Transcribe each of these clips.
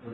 एक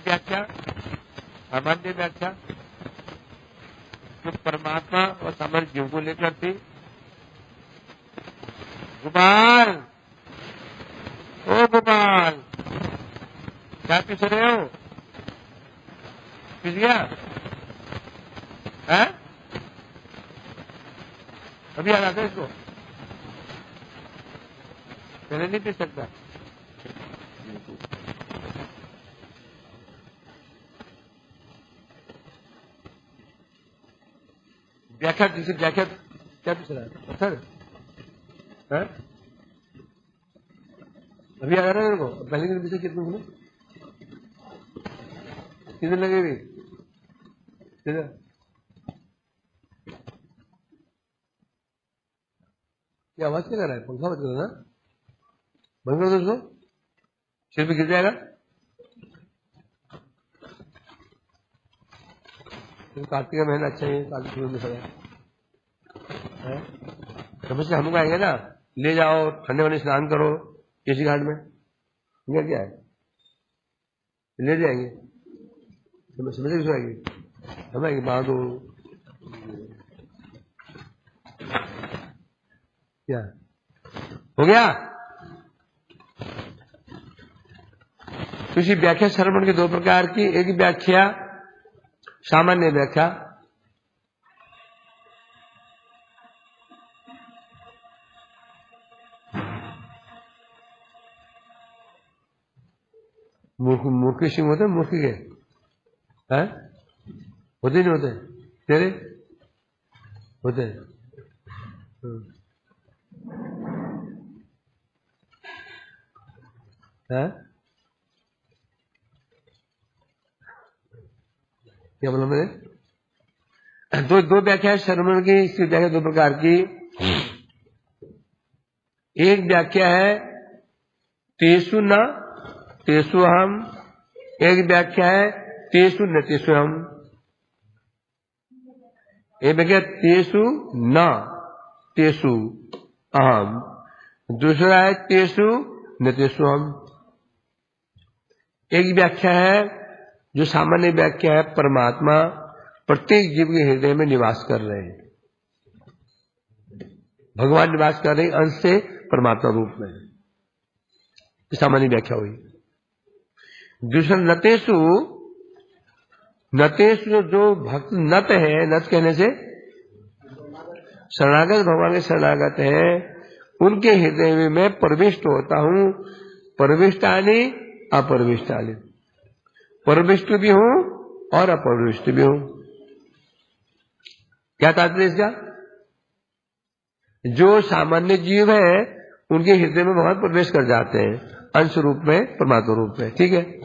व्याख्या, सामान्य व्याख्या जो परमात्मा और सामान्य जीव को लेकर थी। गोपाल, ओ गोपाल, क्या पीस रहे हो? पीस गया है? अभी आ रहा था इसको, पहले नहीं पीस सकता। व्याख्या जिसे व्याख्या क्या पूछ रहा है? पत्थर है? अभी आ रहा है मेरे को। पहले दिन पीछे कितने दिन लगेगी? क्या आवाज क्या कर रहा है? पंखा बच रहा है ना? बंद कर दो उसको, सिर पे गिर जाएगा। कार्तिक का महीना अच्छा है, कार्तिक में खड़ा है। समझ से हम आएंगे ना, ले जाओ ठंडे वाले स्नान करो किसी घाट में, क्या है ले जाएंगे। समझ किस आएगी? हम आएंगे बांधो क्या हो गया। तो इसी व्याख्या श्रवण के दो प्रकार की, एक व्याख्या सामान्य व्याख्या, मूर्ख सिंह होते, मूर्ख के हैं? होते नहीं होते? तेरे होते हैं? क्या बोला मैंने? दो व्याख्या श्रवण की, इसकी व्याख्या दो प्रकार की। एक व्याख्या है तेसु न तेसु हम, एक व्याख्या है तेसु न तेसु हम। एक व्याख्या तेसु न तेसु अहम, दूसरा है तेसु न तेसु हम। एक व्याख्या है जो सामान्य व्याख्या है, परमात्मा प्रत्येक जीव के हृदय में निवास कर रहे हैं, भगवान निवास कर रहे हैं अंश से परमात्मा रूप में, सामान्य व्याख्या हुई। दूसरा नतेषु, नतेषु जो भक्त नत है, नत कहने से शरणागत, भगवान के शरणागत है, उनके हृदय में मैं प्रविष्ट होता हूं। प्रविष्टानि अप्रविष्टानि, प्रविष्ट भी हूं और अप्रविष्ट भी हूं। क्या तात्पर्य इसका? जो सामान्य जीव है उनके हृदय में भगवान प्रवेश कर जाते हैं अंश रूप में, परमात्मा रूप में, ठीक है,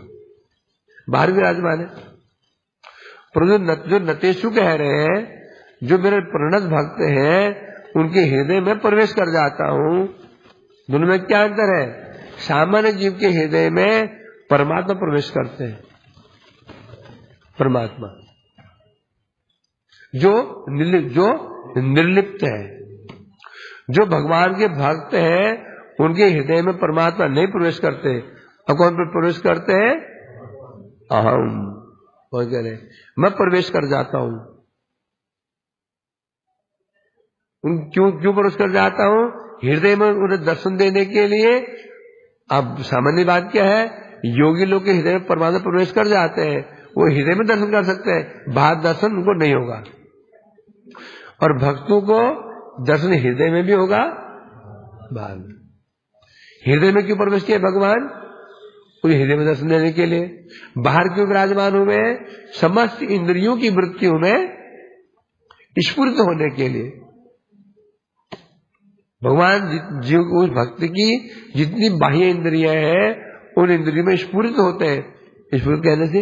बाहर विराजमान है। परंतु जो नतेषु कह रहे हैं, जो मेरे प्रणत भक्त हैं उनके हृदय में प्रवेश कर जाता हूं। दोनों में क्या अंतर है? सामान्य जीव के हृदय में परमात्मा प्रवेश करते हैं, परमात्मा जो निर्लिप्त है। जो भगवान के भक्त हैं उनके हृदय में परमात्मा नहीं प्रवेश करते। और कौन पर प्रवेश करते हैं? अहम। कौन कह रहे? मैं प्रवेश कर जाता हूं। क्यों प्रवेश कर जाता हूं? हृदय में उन्हें दर्शन देने के लिए। अब सामान्य बात क्या है, योगी लोग के हृदय में परमात्मा प्रवेश कर जाते हैं, वो हृदय में दर्शन कर सकते हैं, बाहर दर्शन उनको नहीं होगा। और भक्तों को दर्शन हृदय में भी होगा बाहर में। हृदय में क्यों प्रवेश किया भगवान? पूरे हृदय में दर्शन देने के लिए। बाहर क्यों विराजमान हुए? समस्त इंद्रियों की वृत्तियों में स्फुरित होने के लिए। भगवान जीव को, उस भक्त की जितनी बाह्य इंद्रियां हैं उन इंद्रियों में स्फुरित होते हैं। स्फुरित कहने से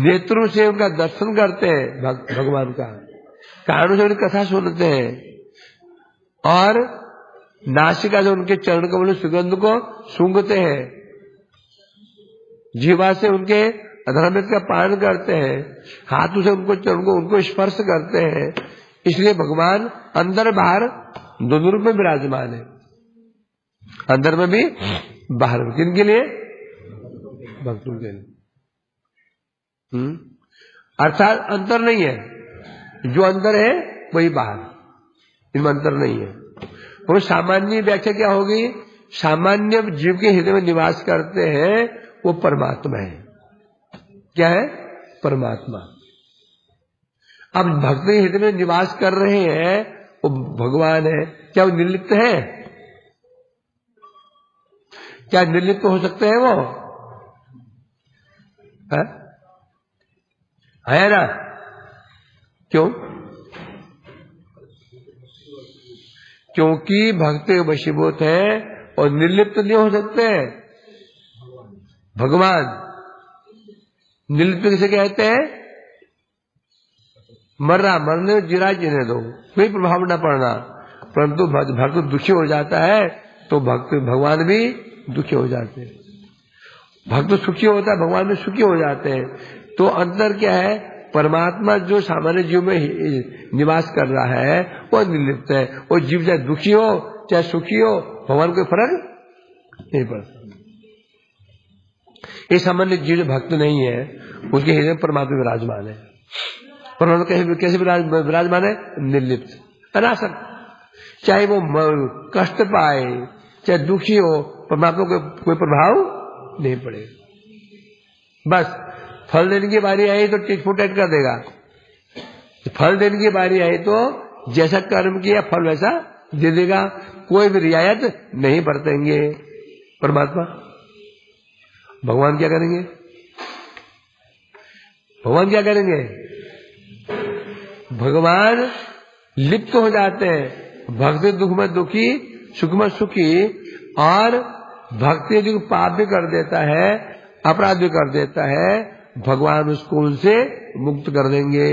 नेत्रों से उनका दर्शन करते हैं भगवान का, कानों से उनकी कथा सुनते हैं, और नासिका से उनके चरण कमल सुगंध को सूंघते हैं, जीवा से उनके अधरामृत का पान करते हैं, हाथों से उनको चरण को उनको स्पर्श करते हैं। इसलिए भगवान अंदर बाहर दोनों रूप में विराजमान है, अंदर में भी बाहर में। किन के लिए? भक्तों के लिए। अर्थात अंतर नहीं है, जो अंदर है वही बाहर, इनमें अंतर नहीं है। वो सामान्य व्याख्या क्या होगी? सामान्य जीव के हृदय में निवास करते हैं वो परमात्मा है। क्या है? परमात्मा। अब भक्त के हृदय में निवास कर रहे हैं वो भगवान है। क्या वो निर्लिप्त है? क्या निर्लिप्त हो सकते हैं वो? है ना? क्यों? क्योंकि भक्त वशीभूत है और निर्लिप्त नहीं हो सकते। भगवान निर्लिप्त किसे कहते हैं? मर रहा मरने जीरा जीने दो, कोई प्रभाव न पड़ना। परंतु भक्त दुखी हो जाता है तो भगवान भी दुखी हो जाते हैं। भक्त सुखी होता है, भगवान भी सुखी हो जाते हैं। तो अंतर क्या है? परमात्मा जो सामान्य जीव में निवास कर रहा है वो निर्लिप्त है। वो जीव चाहे दुखी हो चाहे सुखी हो, भगवान कोई फर्क नहीं पड़ता। ये सामान्य जीव जो भक्त नहीं है उसके हृदय में परमात्मा विराजमान है। परमात्मा कैसे विराजमान है? निर्लिप्त, अनासक्त। चाहे वो कष्ट पाए चाहे दुखी हो, परमात्मा को कोई प्रभाव नहीं पड़ेगा। बस फल देने की बारी आई तो टिट फुट कर देगा। फल देने की बारी आई तो जैसा कर्म किया फल वैसा दे देगा, कोई भी रियायत नहीं बरतेंगे परमात्मा। भगवान क्या करेंगे? भगवान क्या करेंगे? भगवान लिप्त हो जाते हैं। भक्ति दुख में दुखी, सुख में सुखी, और भक्ति जो पाप भी कर देता है, अपराध भी कर देता है, भगवान उसको उनसे मुक्त कर देंगे।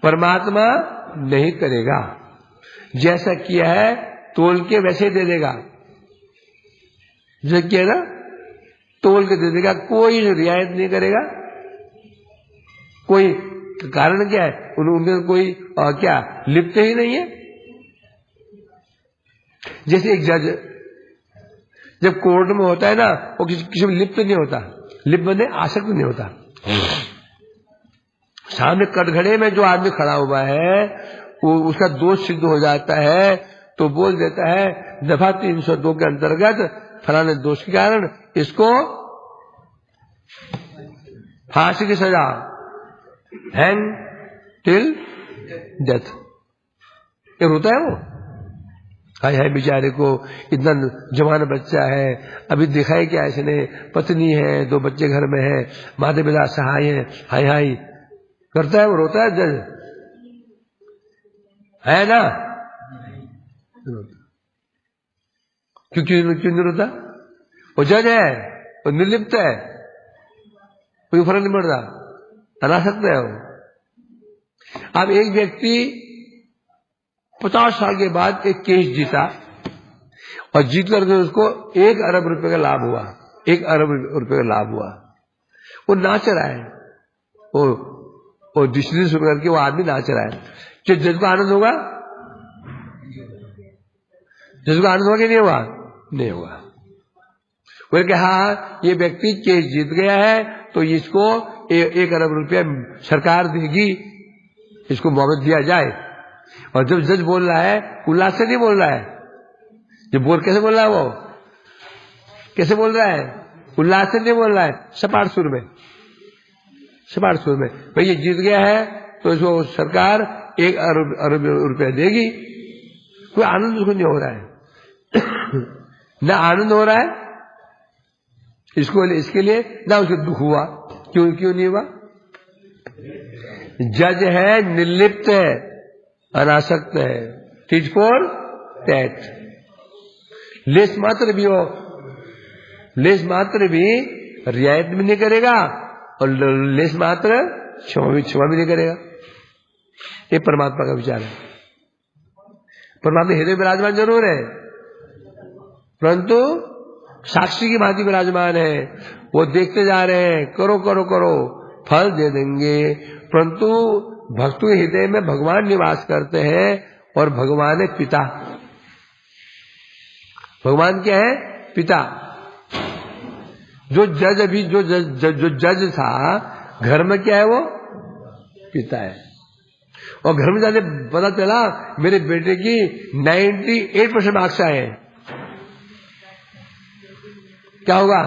परमात्मा नहीं करेगा, जैसा किया है तोल के वैसे दे देगा। जैसा किया ना तोल के दे देगा, कोई रियायत नहीं करेगा। कोई कारण क्या है? उनमें कोई क्या लिप्त ही नहीं है। जैसे एक जज जब कोर्ट में होता है ना, वो किसी में लिप्त नहीं होता, लिप्त बने आसक्त नहीं होता। सामने कटघरे में जो आदमी खड़ा हुआ है वो उसका दोष सिद्ध हो जाता है तो बोल देता है दफा 302 के अंतर्गत फलाने दोष के कारण इसको फांसी की सजा, हैंग टिल डेथ। ये होता है वो। हाय हाय बेचारे को, इतना जवान बच्चा है, अभी देखा है क्या इसने, पत्नी है, 2 बच्चे घर में है, माता पिता सहाय है, हाय हाय करता है वो, रोता है जज, है ना? क्यों नहीं रोता? वो जज है, वो निर्लिप्त है, कोई फर्क नहीं पड़ता, अनासक्त है वो। अब एक व्यक्ति 50 साल के बाद एक केस जीता और जीत करके उसको 1 अरब रुपए का लाभ हुआ, 1 अरब रुपए का लाभ हुआ। वो नाच रहा है, वो डिसीजन सुन करके वो आदमी नाच रहा है। जो जज को आनंद होगा? जज को आनंद होगा कि नहीं हुआ? नहीं हुआ। वो कहा हाँ ये व्यक्ति केस जीत गया है तो इसको 1 अरब रुपया सरकार देगी, इसको मुआवजा दिया जाए। और जब जज बोल रहा है उल्लास से नहीं बोल रहा है, जब बोल कैसे बोल रहा है, वो कैसे बोल रहा है? उल्लास से नहीं बोल रहा है, सपाट सुर में, सपाट सुर में। भाई ये जीत गया है तो इसको सरकार 1 अरब रुपया देगी। कोई आनंद उसको नहीं हो रहा है ना आनंद हो रहा है इसके लिए, ना उसको दुख हुआ। क्यों नहीं हुआ? जज है, निर्लिप्त है, अनासक्त है, टिट फॉर टैट। लेस मात्र भी हो, लेस मात्र भी रियायत भी नहीं करेगा और लेस मात्र क्षमा भी नहीं करेगा। ये परमात्मा का विचार है। परमात्मा हृदय विराजमान जरूर है, परंतु साक्षी की भांति विराजमान है। वो देखते जा रहे हैं, करो करो करो, फल दे देंगे। परंतु भक्तों के हृदय में भगवान निवास करते हैं और भगवान है पिता। भगवान क्या है? पिता। जो जज अभी जो जज था घर में, क्या है वो? पिता है। और घर में जाने पता चला मेरे बेटे की 98% मार्क्स आए हैं, क्या होगा?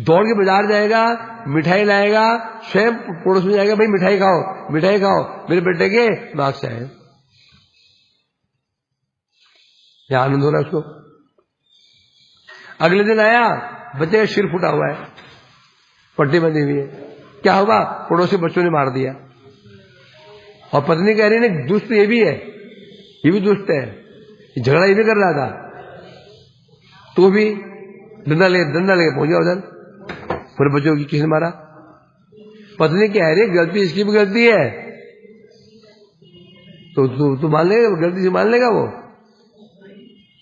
दौड़ के बाजार जाएगा, मिठाई लाएगा, स्वयं पड़ोस में जाएगा, भाई मिठाई खाओ, मिठाई खाओ, मेरे बेटे के मार्क्स आए। क्या आनंद हो रहा है उसको। अगले दिन आया, बच्चे का सिर फूटा हुआ है, पट्टी बंधी हुई है। क्या होगा? पड़ोसी बच्चों ने मार दिया। और पत्नी कह रही है दुष्ट ये भी है, ये भी दुष्ट है, झगड़ा ये भी कर रहा था, तो भी डंडा लेके पहुंच गया उधर। फिर बच्चों की किसने मारा? पत्नी कह रही गलती इसकी भी गलती है, तो मान लेगा, गलती से मान लेगा वो।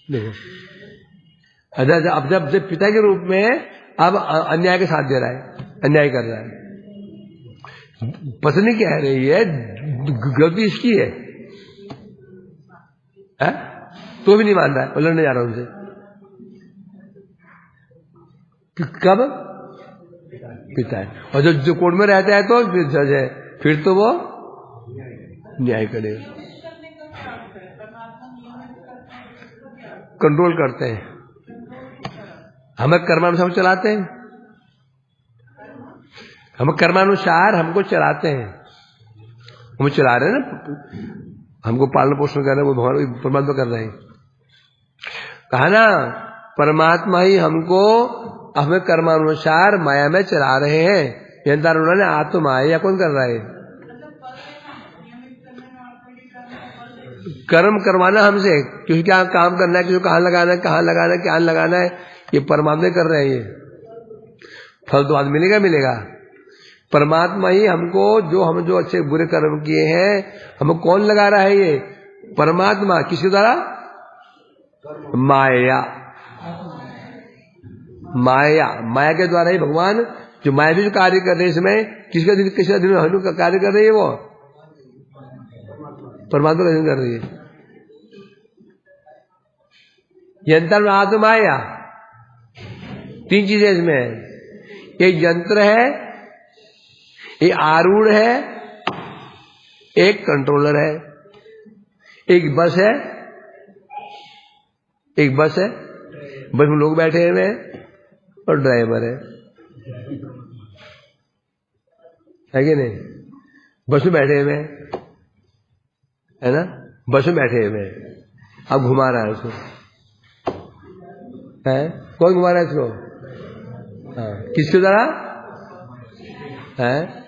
देखो अब जब पिता के रूप में अब अन्याय के साथ दे रहा है, अन्याय कर रहा है। पत्नी कह रही है गलती इसकी है, तो भी नहीं मान रहा है, लड़ने जा रहा है उनसे। कब? पिता है। और जो कोर्ट में रहता है तो जज है, फिर तो वो न्याय करेगा, कंट्रोल करते हैं। हमें कर्मानुसार चलाते हैं, हम कर्मानुसार हमको चलाते हैं, हम चला रहे हैं ना, हमको पालन पोषण कर रहे हैं, वो भगवान परमात्मा कर रहे हैं। कहा ना परमात्मा ही हमको हमें कर्मानुसार माया में चला रहे हैं। यंत्र उन्होंने आत्माया कौन कर रहा है? कर्म करवाना हमसे, क्योंकि क्या काम करना है, क्योंकि कहाँ लगाना है, कहाँ लगाना है, क्या लगाना है, ये परमात्मा कर रहे हैं। ये फल तो आज मिलेगा। परमात्मा ही हमको जो अच्छे बुरे कर्म किए हैं, हमें कौन लगा रहा है? ये परमात्मा। किसके द्वारा? माया के द्वारा ही भगवान जो माया भी जो कार्य कर रहे हैं इसमें, किसका दिन हम लोग कार्य कर रही है? वो परमात्मा का दिन कर रही है। यंत्र में आत्माया, 3 चीजें इसमें। एक यंत्र है, एक आरूढ़ है, एक कंट्रोलर है, एक बस है, बस में लोग बैठे हुए हैं और ड्राइवर है कि नहीं? बस में बैठे हुए हैं, है ना, बस में बैठे हुए हैं, अब घुमा रहा है उसको, है कौन घुमा रहा है इसको? किसके द्वारा? है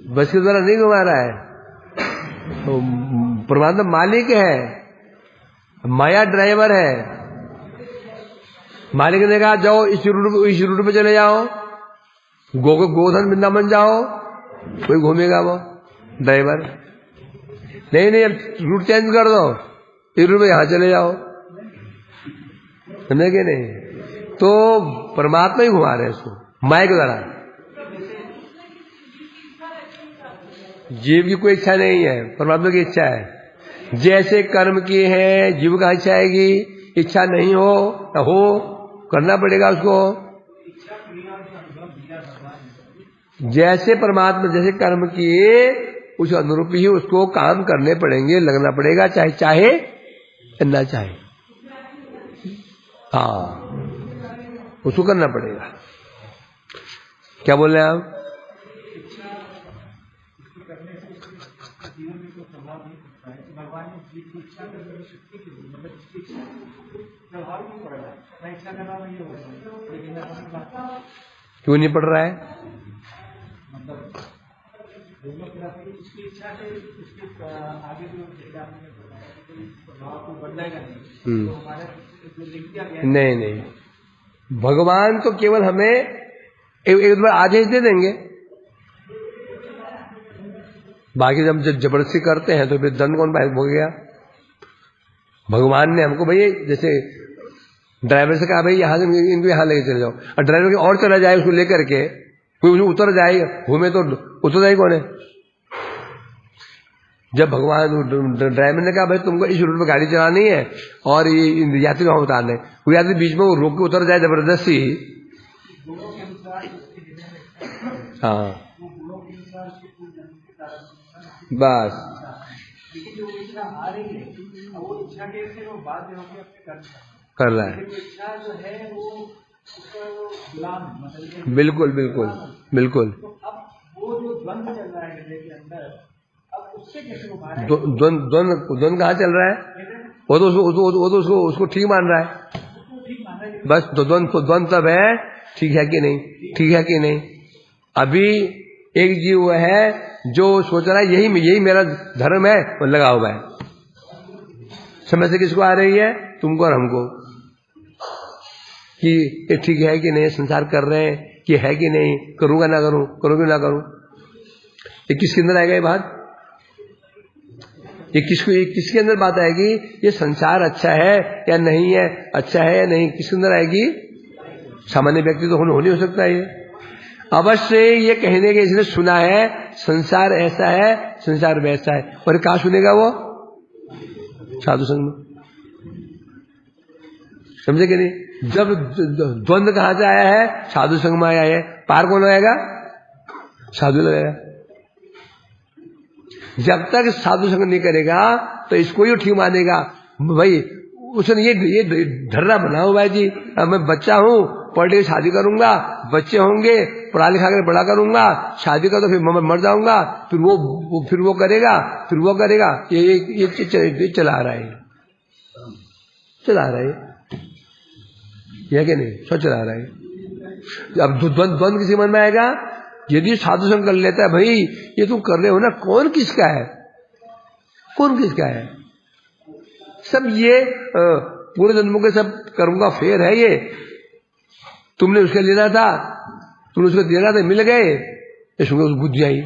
बस के द्वारा नहीं घुमा रहा है, तो परमात्मा मालिक है, माया ड्राइवर है। मालिक ने कहा जाओ इस रूट पे चले जाओ, गोधन वृंदावन जाओ, कोई घूमेगा वो ड्राइवर। नहीं अब रूट चेंज कर दो, इस रूट पे यहां चले जाओ, समझे कि नहीं? तो परमात्मा ही घुमा रहे हैं उसको माया के द्वारा। जीव की कोई इच्छा नहीं है, परमात्मा की इच्छा है। जैसे कर्म किए हैं, जीव का इच्छा आएगी, इच्छा नहीं हो तो हो, करना पड़ेगा उसको। जैसे परमात्मा जैसे कर्म किए उस अनुरूप ही उसको काम करने पड़ेंगे, लगना पड़ेगा, चाहे ना चाहे। उसको करना पड़ेगा। क्या बोल रहे हैं आप? प्रभाव नहीं पड़ता है। भगवान ने जीव की इच्छा करने की शक्ति की मतलब इसकी इच्छा प्रभाव नहीं पड़ रहा है। मैं इच्छा कर रहा हूँ ये होता है, लेकिन क्यों नहीं पड़ रहा है? मतलब दोनों तरफ उसकी इच्छा से उसके आगे जो आपने बताया कि प्रभाव को बदलेगा नहीं, तो हमारे जो लिख दिया गया नहीं, भगवान तो केवल हमें एक बार आदेश दे देंगे, बाकी जब जबरदस्ती करते हैं तो फिर दंड कौन भोगेगा? भगवान ने हमको भाई जैसे ड्राइवर से कहा भाई यहाँ से इनको यहाँ लेके चले जाओ, और ड्राइवर के और चला जाए उसको लेकर के, कोई उतर जाए घूमे तो उतर जाए कौन है? जब भगवान ड्राइवर ने कहा भाई तुमको इस रूट पे गाड़ी चलानी है और ये यात्री वहां उतारने, वो यात्री बीच में वो रोक के उतर जाए जबरदस्ती, हाँ बस कर रहा है। बिल्कुल बिल्कुल बिल्कुल। द्वंद कहाँ चल रहा है? वो तो उसको ठीक मान रहा है। बस द्वंद तब है ठीक है कि नहीं, ठीक है कि नहीं। अभी एक जीव है जो सोच रहा है यही मेरा धर्म है और लगा हुआ है। समझ से किसको आ रही है? तुमको और हमको, कि ये ठीक है कि नहीं, संसार कर रहे हैं कि है कि नहीं, करूंगा ना करूं, करूंगा ना करूं। ये किसके अंदर आएगा ये बात? ये किसके अंदर बात आएगी? ये संसार अच्छा है या नहीं है, अच्छा है या नहीं, किसके अंदर आएगी? सामान्य व्यक्ति तो हो नहीं हो सकता ये। अवश्य ये कहने के इसने सुना है संसार ऐसा है, संसार वैसा है, और कहाँ सुनेगा वो? साधु संग में। समझे कि नहीं? जब द्वंद कहाँ से आया है? साधु संग में आया है। पार कौन आएगा? साधु लगाएगा। जब तक साधु संग नहीं करेगा तो इसको ही ठीक मानेगा। भाई उसने ये धर्रा बना हुआ है जी, मैं बच्चा हूं, पढ़ के शादी करूंगा, बच्चे होंगे, पढ़ा लिखा कर बड़ा करूंगा, शादी कर तो फिर मर जाऊंगा, फिर वो करेगा, फिर वो करेगा। ये चला रहा है, चला रहा है, यह कि नहीं? सब चला रहा है। अब द्वंद किसी मन में आएगा? यदि साधु संग कर लेता है, भाई ये तुम कर रहे हो ना, कौन किसका है, कौन किसका है? सब ये पूरे जन्मों के सब कर्म का फेर है ये। तुमने उसके लेना था, तुमने उसको देना था, मिल गए, इसमें बुद्धि आई।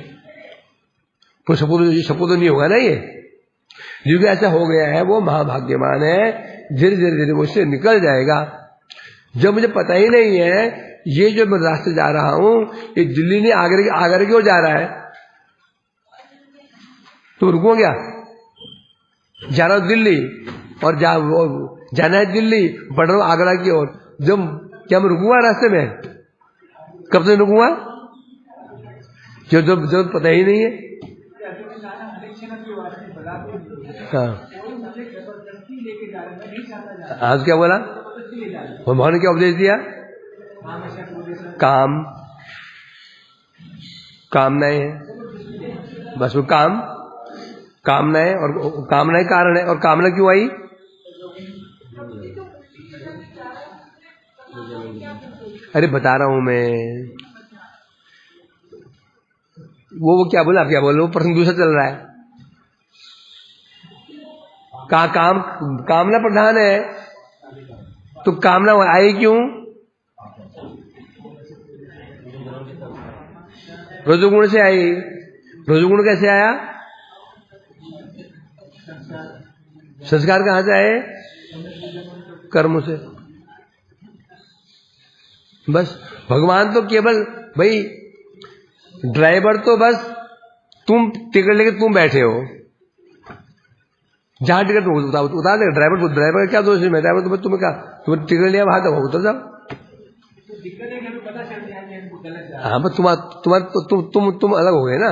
कोई सपोर्ट नहीं होगा ना ये। जो ऐसा हो गया है वो महाभाग्यमान है, धीरे धीरे वो उससे निकल जाएगा। जब मुझे पता ही नहीं है ये जो मैं रास्ते जा रहा हूं ये दिल्ली नहीं आगरा क्यों जा रहा है, तो रुको क्या? जा रहा हूं दिल्ली और जाना है दिल्ली, बढ़ रहा हूं आगरा की ओर। जब क्या मैं रुकूंगा रास्ते में? कब से रुकूंगा? जब पता ही नहीं है। हाँ, आज क्या बोला भगवान ने? क्या उपदेश दिया? कामनाएं है, बस वो कामनाएं, और कामनाएं कारण है। और कामना क्यों आई? अरे बता रहा हूं मैं। वो क्या बोला, क्या बोला? वो प्रश्न दूसरा चल रहा है। कामना प्रधान है, तो कामना आई क्यों? रजोगुण से आई। रजोगुण कैसे आया? संस्कार कहां से आए? कर्म से। बस भगवान तो केवल भाई ड्राइवर तो बस तुम टिकट लेके तुम बैठे हो, जहां टिकट उतार दे ड्राइवर को। ड्राइवर का क्या दोष है? ड्राइवर तो तुम्हें क्या, तुम्हें टिकट लिया वहां तक उतर जाओ। हाँ बस तुम अलग हो गए ना,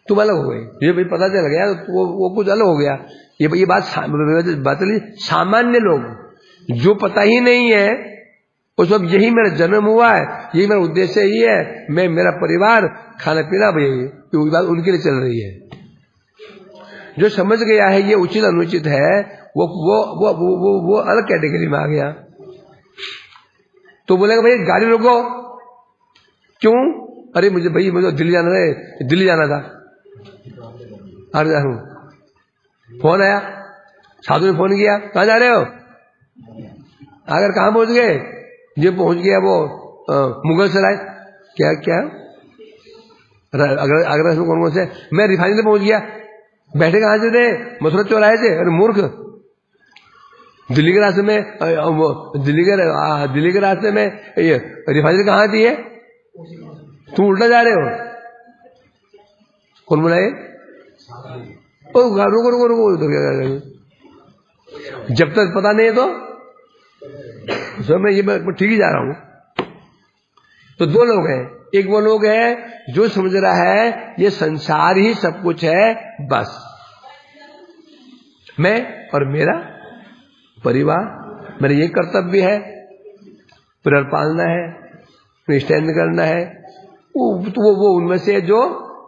तुम अलग हो गए। ये भाई पता चल गया तो वो कुछ अलग हो गया। ये बात सामान्य लोग जो पता ही नहीं है उस वक्त यही मेरा जन्म हुआ है, यही मेरा उद्देश्य ही है, मैं मेरा परिवार खाना पीना भाई ये बात उनके लिए चल रही है। जो समझ गया है ये उचित अनुचित है वो अलग कैटेगरी में आ गया। तो बोलेगा भाई गाड़ी रोको, क्यों? अरे मुझे दिल्ली जाना है, दिल्ली जाना था, आ रहा हूं। फोन आया, साधु ने फोन किया, कहां जा रहे हो? अगर कहां पहुंच गए? ये पहुंच गया वो मुगल सराय। क्या क्या? आगरा में कौन से? मैं रिफाइनरी पहुंच गया। बैठे कहां से थे? मथुरा चौराहे से। अरे मूर्ख, दिल्ली के रास्ते में दिल्ली के रास्ते में ये रिफाइनरी कहां थी? है तुम उल्टा जा रहे हो। कौन बोला ये? रुको रुको रुको, जब तक पता नहीं है तो मैं ठीक ही जा रहा हूं। तो दो लोग हैं, एक वो लोग है जो समझ रहा है ये संसार ही सब कुछ है, बस मैं और मेरा परिवार, मेरा ये कर्तव्य है, परिवार पालना है, स्टैंड करना है। वो उनमें से जो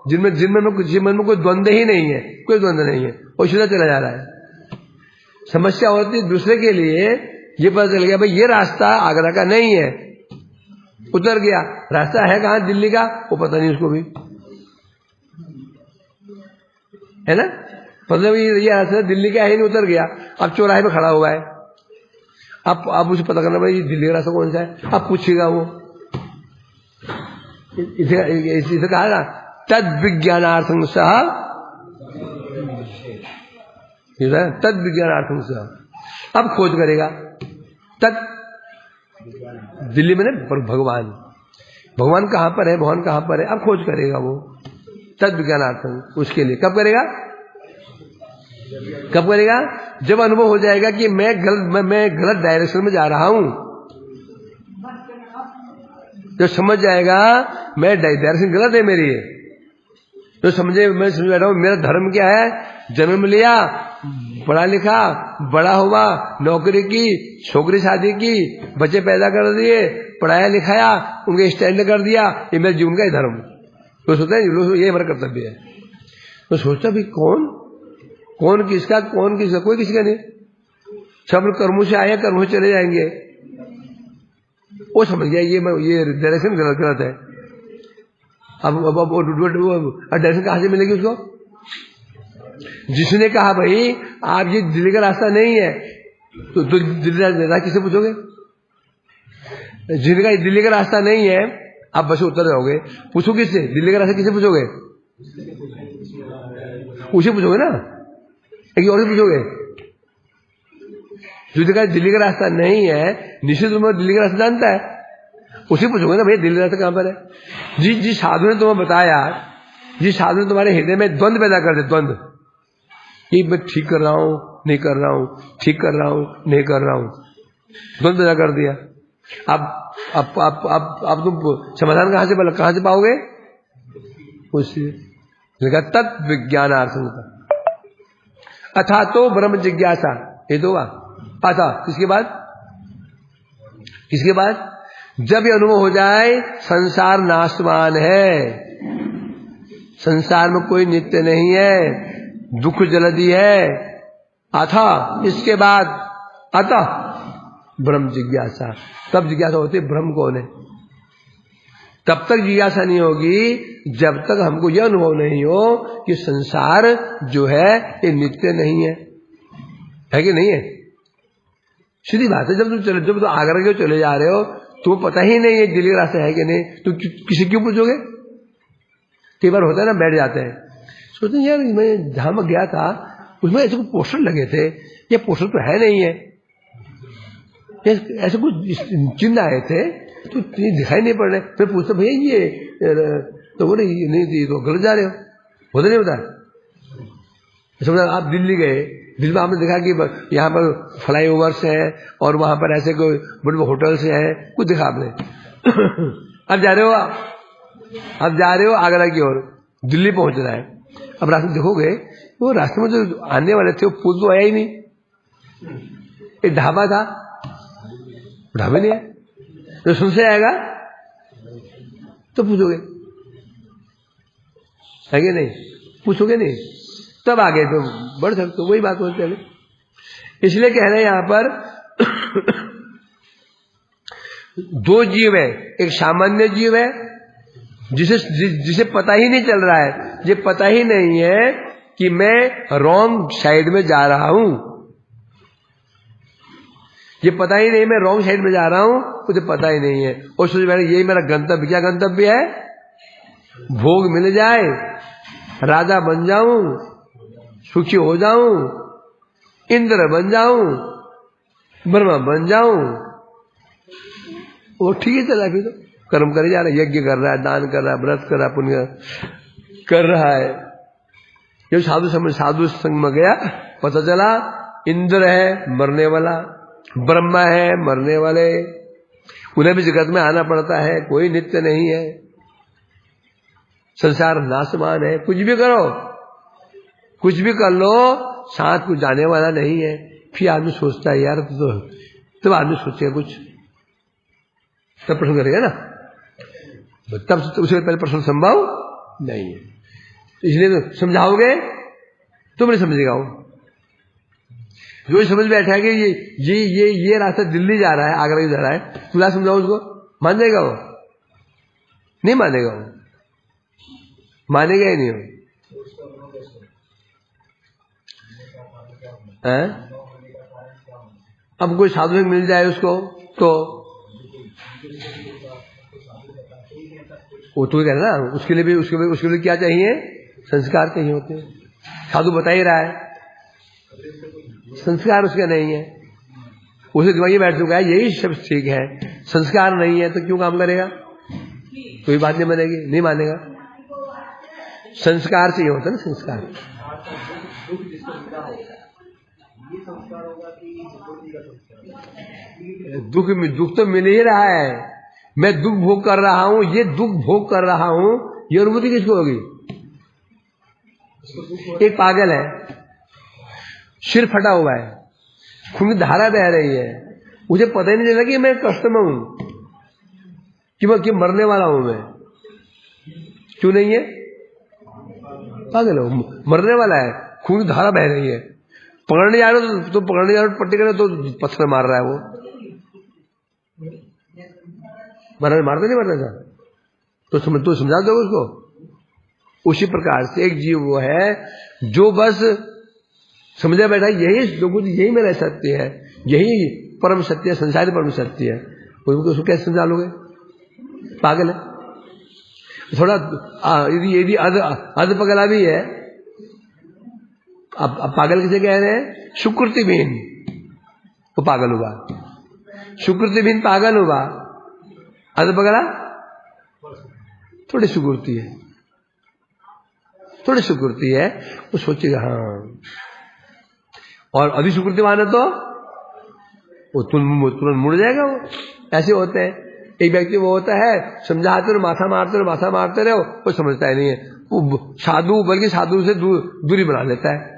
जिनमें में कोई द्वंद्व ही नहीं है, कोई द्वंद्व नहीं है, वो सीधा चला जा रहा है। समस्या होती है दूसरे के लिए, ये पता चल गया भाई ये रास्ता आगरा का नहीं है, उतर गया। रास्ता है कहां? दिल्ली का, वो पता नहीं उसको भी, है ना? मतलब ये रास्ता दिल्ली का है नहीं, उतर गया, अब चौराहे पे खड़ा हुआ है। अब उसे पता करना भाई दिल्ली का रास्ता कौन सा है। अब पूछेगा वो, इसे कहा ना तद विज्ञानार्थं सह, तद विज्ञानार्थं सह। अब खोज करेगा, तद दिल्ली में भगवान कहां पर है, भगवान कहां पर है, अब खोज करेगा वो तद विज्ञानार्थं। उसके लिए कब करेगा? जब अनुभव हो जाएगा कि मैं गलत डायरेक्शन में जा रहा हूं। जो समझ जाएगा मैं डायरेक्शन गलत है मेरी, तो मैं समझ रहा हूं मेरा धर्म क्या है, जन्म लिया, पढ़ा लिखा, बड़ा हुआ, नौकरी की, छोकरी शादी की, बच्चे पैदा कर दिए, पढ़ाया लिखाया, उनके स्टैंड कर दिया, ये मेरे जीवन का ही धर्म। तो सोचता है ये हमारा कर्तव्य है। तो सोचता भी कौन किसका, कोई किसी का नहीं, सब कर्मों से आए, कर्मों से चले जाएंगे। वो समझ गया ये डायरेक्शन गलत है। अब डायरेक्शन कहां से मिलेगी उसको? जिसने कहा भाई आप ये दिल्ली का रास्ता नहीं है, तो दिल्ली रास्ता किसे पूछोगे? जिनका दिल्ली का रास्ता नहीं है, आप बस उतर जाओगे, पूछो किससे? दिल्ली का रास्ता किसे पूछोगे? उसे पूछोगे ना, एक और से पूछोगे। जिसका दिल्ली का रास्ता नहीं है, निश्चित रूप में दिल्ली का रास्ता जानता है, उसे पूछोगे ना भैया दिल्ली रास्ता कहां पर है। जिस साधु ने तुम्हें बताया, जिस साधु ने तुम्हारे हृदय में द्वंद्व पैदा कर दे, द्वंद्व कि मैं ठीक कर रहा हूं, नहीं कर रहा हूं, ठीक कर रहा हूं, नहीं कर रहा हूं, द्वंद्व पैदा कर दिया। अब तुम समाधान कहां से पाओगे? उससे तत् विज्ञानार्थं अथा तो ब्रह्म जिज्ञासा। ये दो अथा किसके बाद? जब ये अनुभव हो जाए संसार नाशवान है, संसार में कोई नित्य नहीं है, दुख जलदी है। अथा इसके बाद अतः ब्रह्म जिज्ञासा, तब जिज्ञासा होती है ब्रह्म कौन है। तब तक जिज्ञासा नहीं होगी जब तक हमको यह अनुभव नहीं हो कि संसार जो है ये नित्य नहीं है कि नहीं है। सीधी बात है, जब तुम आगरा के चले जा रहे हो, तुम्हें पता ही नहीं है दिल्ली का रास्ता है कि नहीं, तो किसी क्यों पूछोगे? कई बार होता है ना, बैठ जाते हैं, सोचते हैं यार मैं जहां मैं गया था उसमें ऐसे कुछ पोस्टर लगे थे, ये पोस्टर तो है नहीं है, ऐसे कुछ चिन्ह आए थे तो दिखाई नहीं पड़ रहे। फिर पूछते भैया ये तो बोले नहीं, तो गलत जा रहे हो, होता नहीं होता। समझा आप दिल्ली गए, दिल्ली में आपने देखा कि यहाँ पर फ्लाईओवर्स हैं और वहां पर ऐसे कोई बड़े बड़े होटल्स हैं, कुछ देखा आपने। अब जा रहे हो आगरा की ओर, दिल्ली पहुंचना है। अब रास्ते देखोगे वो रास्ते में जो आने वाले थे वो पुल तो आया ही नहीं, एक ढाबा था, ढाबे नहीं है, तो सुन से आएगा तो पूछोगे है कि नहीं, पूछोगे नहीं। तब आगे तो बढ़ सकते हो। वही बात होती है। इसलिए कह रहे हैं यहां पर दो जीव है, एक सामान्य जीव है जिसे पता ही नहीं चल रहा है, ये पता ही नहीं है कि मैं रॉन्ग साइड में जा रहा हूं, ये पता ही नहीं मैं रॉन्ग साइड में जा रहा हूं, मुझे पता ही नहीं है। और सोच मैंने यही मेरा गंतव्य, क्या गंतव्य है? भोग मिल जाए, राजा बन जाऊं, सुखी हो जाऊं, इंद्र बन जाऊं, ब्रह्मा बन जाऊं। वो ठीक है चला, फिर तो कर्म करे जा रहा है, यज्ञ कर रहा है, दान कर रहा है, व्रत कर रहा है, पुण्य कर रहा है। जब साधु संग में गया, पता चला इंद्र है मरने वाला, ब्रह्मा है मरने वाले, उन्हें भी जगत में आना पड़ता है, कोई नित्य नहीं है, संसार नाशवान है। कुछ भी करो, कुछ भी कर लो, साथ कुछ जाने वाला नहीं है। फिर आदमी सोचता है यार, तो आदमी सोचेगा कुछ, तब प्रश्न करेगा ना, तब तो उससे पहले प्रश्न संभव नहीं है। इसलिए तो समझाओगे तुम नहीं समझेगा। वो जो समझ बैठा है कि ये रास्ता दिल्ली जा रहा है, आगरा जा रहा है, तुला समझाओ उसको, मान जाएगा? वो नहीं मानेगा, वो मानेगा ही नहीं। वो अब कोई साधु मिल जाए उसको तो वो तो कहना ना, उसके लिए क्या चाहिए? संस्कार चाहिए होते हैं। साधु बता ही रहा है, संस्कार उसका नहीं है, उसे दिमाग में बैठ चुका है यही सब ठीक है, संस्कार नहीं है तो क्यों काम करेगा? कोई बात नहीं मानेगी, नहीं मानेगा। संस्कार चाहिए होता है ना, संस्कार। दुख तो मिल ही रहा है, मैं दुख भोग कर रहा हूं, ये दुख भोग कर रहा हूं, ये अनुभूति किसको होगी? एक पागल है, सिर फटा हुआ है, खून की धारा बह रही है, मुझे पता ही नहीं चला कि मैं कष्ट में हूं, कि मरने वाला हूं मैं। क्यों नहीं है? पागल हो, मरने वाला है, खून की धारा बह रही है, पकड़ने जा रहे हो तो पकड़ने जा रहे हो, पट्टी करे तो पत्थर मार रहा है वो। मारते नहीं मारता था तो समझा दो उसको। उसी प्रकार से एक जीव वो है जो बस समझा बैठा यही जो कुछ, यही मेरा सत्य है, यही परम सत्य है, संसारी परम सत्य है। उसको कैसे समझा लोगे? पागल है। थोड़ा यदि अध पगला भी है, अब पागल किसे कह रहे हैं? सुकृतिहीन, वो पागल हुआ, सुकृतिहीन पागल हुआ, अध पगला थोड़ी सुकृति है, थोड़ी सुकृति है, वो सोचेगा हाँ। और अभी सुकृतिवान है तो वो तुरंत मुड़ जाएगा। वो ऐसे होते हैं। एक व्यक्ति वो होता है, समझाते रहो, माथा मारते रहो, वो समझता ही नहीं है, वो साधु बल्कि साधु से दूरी बना लेता है।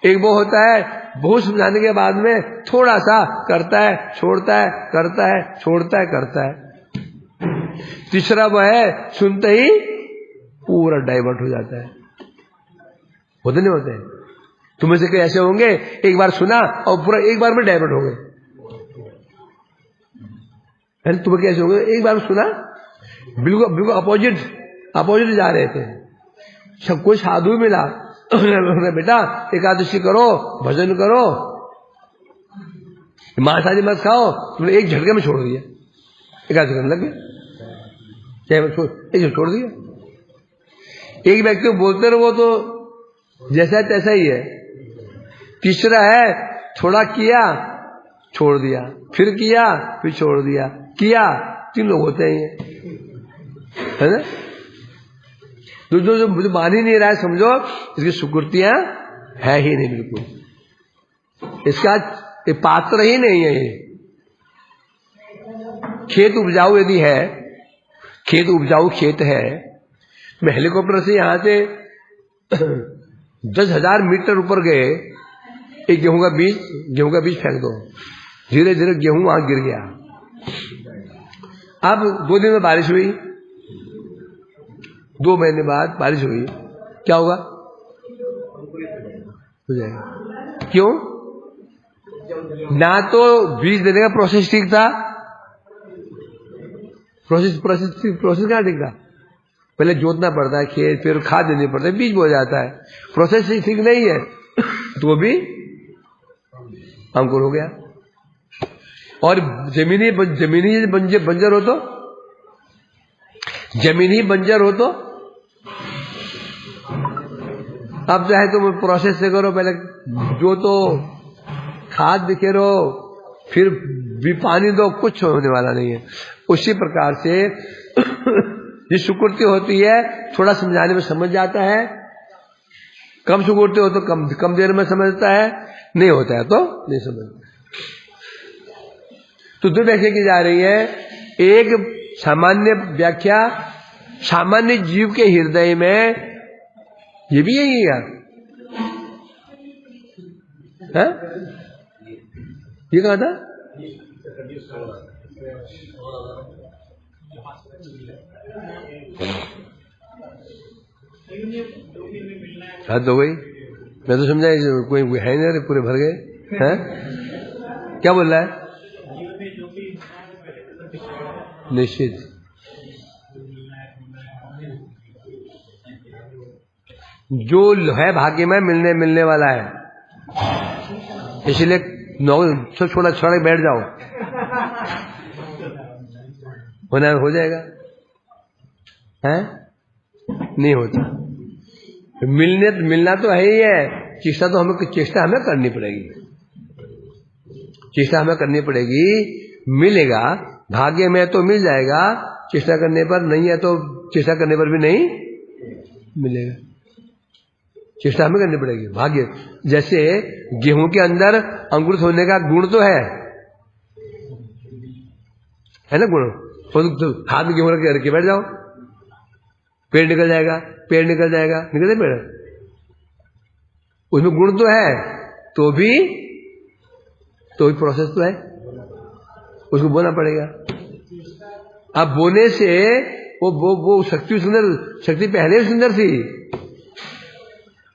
एक वो होता है, बहुत समझाने के बाद में थोड़ा सा करता है, छोड़ता है, करता है, छोड़ता है, करता है। तीसरा वो है, सुनते ही पूरा डाइवर्ट हो जाता है। होते नहीं होते? तुम्हें से कई ऐसे होंगे, एक बार सुना और पूरा एक बार में डाइवर्ट हो गए। तुम्हें कैसे होंगे? एक बार सुना, बिल्कुल अपोजिट जा रहे थे, सब कोई साधु मिला, बेटा एकादशी करो, भजन करो, मांसाहारी मत खाओ, तुमने एक झटके में छोड़ दिया, एकादशी करने लग गया, एक छोड़ दिया। एक व्यक्ति को बोलते रहो तो जैसा तैसा ही है। तीसरा है, थोड़ा किया छोड़ दिया, फिर किया फिर छोड़ दिया, किया। 3 लोग होते हैं, है ना? जो मुझे मान ही नहीं रहा है, समझो इसकी सुकृतियां है ही नहीं, बिल्कुल इसका एक पात्र ही नहीं है। ये खेत उपजाऊ यदि है, खेत उपजाऊ खेत है, मैं हेलीकॉप्टर से यहां से 10,000 मीटर ऊपर गए, एक गेहूं का बीज फेंक दो, धीरे धीरे गेहूं वहां गिर गया। अब 2 दिन में बारिश हुई, 2 महीने बाद बारिश हुई, क्या होगा? हो जाएगा। क्यों? ना तो बीज देने का प्रोसेस ठीक था, प्रोसेस कहाँ ठीक था? पहले जोतना पड़ता है खेत, फिर खाद देनी पड़ता है, बीज बो जाता है, प्रोसेस ठीक नहीं है तो वो भी अंकुर हो गया। और जमीनी बंजर हो तो, जमीनी बंजर हो तो अब चाहे तुम प्रोसेस से करो, पहले जो तो खाद बिखेरो, फिर भी पानी दो, कुछ होने वाला नहीं है। उसी प्रकार से ये सुकृति होती है, थोड़ा समझाने में समझ जाता है, कम सुकृति हो तो कम देर में समझता है, नहीं होता है तो नहीं समझता। तो दो व्याख्या की जा रही है। एक सामान्य व्याख्या, सामान्य जीव के हृदय में ये भी यही है, है? ये कहा था हद हो गई। मैं तो समझा कोई है नहीं, पूरे भर गए हैं। क्या बोल रहा है? निश्चित जो है भाग्य में मिलने वाला है, इसलिए सब छोड़ा बैठ जाओ, होना हो जाएगा, है? नहीं होता। मिलना तो है ही है, चेष्टा हमें करनी पड़ेगी, चेष्टा हमें करनी पड़ेगी। मिलेगा भाग्य में तो मिल जाएगा, चेष्टा करने पर नहीं है तो चेष्टा करने पर भी नहीं मिलेगा, चेष्टा हमें करनी पड़ेगी। भाग्य जैसे गेहूं के अंदर अंकुरित होने का गुण तो है ना, गुण। तो हाथ में गेहूं रख के बैठ जाओ, पेड़ निकल जाएगा, निकलते पेड़, उसमें गुण तो है, तो भी प्रोसेस तो है, उसको बोना पड़ेगा। अब बोने से वो शक्ति पहले भी सुंदर थी।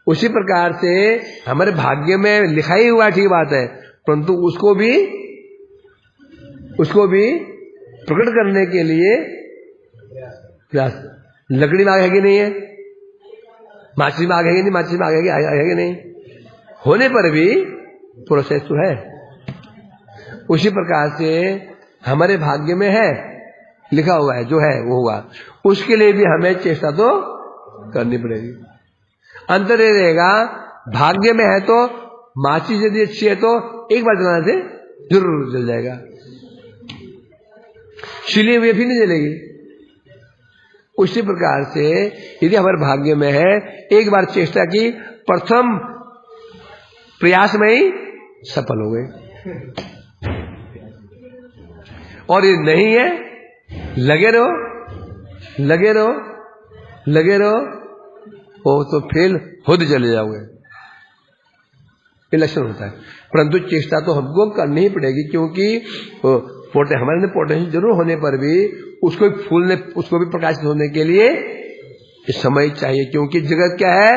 उसी प्रकार से हमारे भाग्य में लिखा ही हुआ, ठीक बात है, परंतु उसको भी प्रकट करने के लिए प्रयास। लकड़ी में आग है कि नहीं है? माचिस में आग है कि नहीं? माचिस में आग है कि नहीं? होने पर भी प्रोसेस तो है। उसी प्रकार से हमारे भाग्य में है, लिखा हुआ है, जो है वो होगा, उसके लिए भी हमें चेष्टा तो करनी पड़ेगी। अंतर ये रहेगा, भाग्य में है तो माचिस यदि अच्छी है तो एक बार जलाने से जरूर जल जाएगा, छिली हुई फिर नहीं जलेगी। उसी प्रकार से यदि हमारे भाग्य में है, एक बार चेष्टा की, प्रथम प्रयास में ही सफल हो गए, और ये नहीं है, लगे रहो वो तो फेल होते चले जाओगे, ये लक्षण होता है। परंतु चेष्टा तो हमको करनी ही पड़ेगी, क्योंकि हमारे अंदर पोटेंशियल जरूर होने पर भी उसको भी प्रकाशित होने के लिए समय चाहिए। क्योंकि जगत क्या है?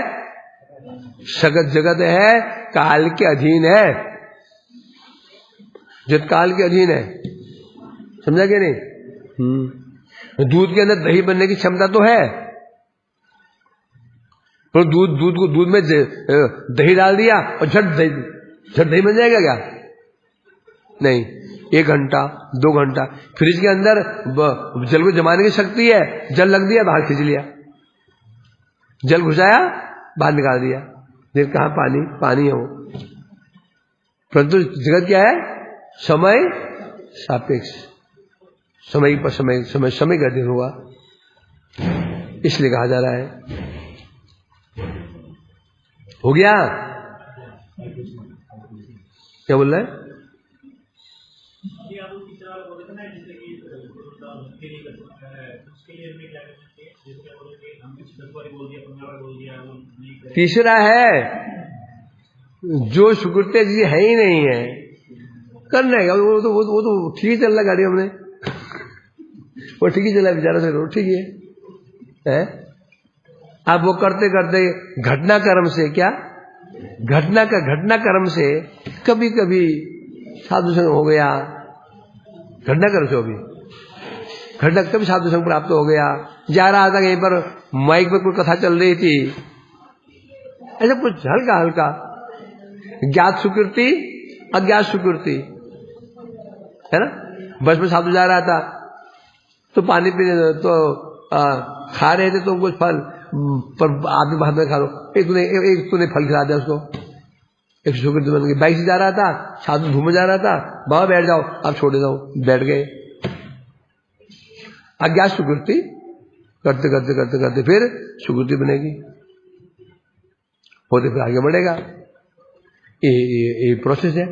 जगत है, काल के अधीन है, जगत काल के अधीन है, समझा क्या नहीं? दूध के अंदर दही बनने की क्षमता तो है, पर दूध में दही डाल दिया और झट दही बन जाएगा क्या? नहीं, 1 घंटा 2 घंटा फ्रिज के अंदर जल को जमाने की शक्ति है, जल लग दिया बाहर खींच लिया, जल घुसाया बाहर निकाल दिया, देख कहाँ पानी है वो। परंतु जगत क्या है? समय सापेक्ष, समय पर समय का अधीन हुआ, इसलिए कहा जा रहा है। हो गया? क्या बोल रहे हैं? तीसरा है जो सुकृत्य जी है ही नहीं है, करना है वो तो ठीक ही चल रहा गाड़ी, हमने वो ठीक ही चला बेचारा से, ठीक ही है। अब वो करते करते घटना कर्म से क्या घटना कर्म से कभी कभी साधु संग हो गया, घटना कर्म से होगी, घटना कभी साधु संग प्राप्त हो गया, जा रहा था कहीं पर माइक में कोई कथा चल रही थी, ऐसा कुछ हल्का हल्का ज्ञात सुकृति अज्ञात सुकृति है ना। बस में साधु जा रहा था तो पानी पीने तो खा रहे थे तो कुछ फल पर आदमी बाद में खा लो, एक तूने फल खिला दिया उसको, एक सुकृति बन गई। बाइक से जा रहा था, साधु घूमे जा रहा था, बाबा बैठ जाओ, आप छोड़ जाओ, बैठ गए। अज्ञात सुकृति करते करते करते करते फिर सुकृति बनेगी, होते फिर आगे बढ़ेगा। ये प्रोसेस है।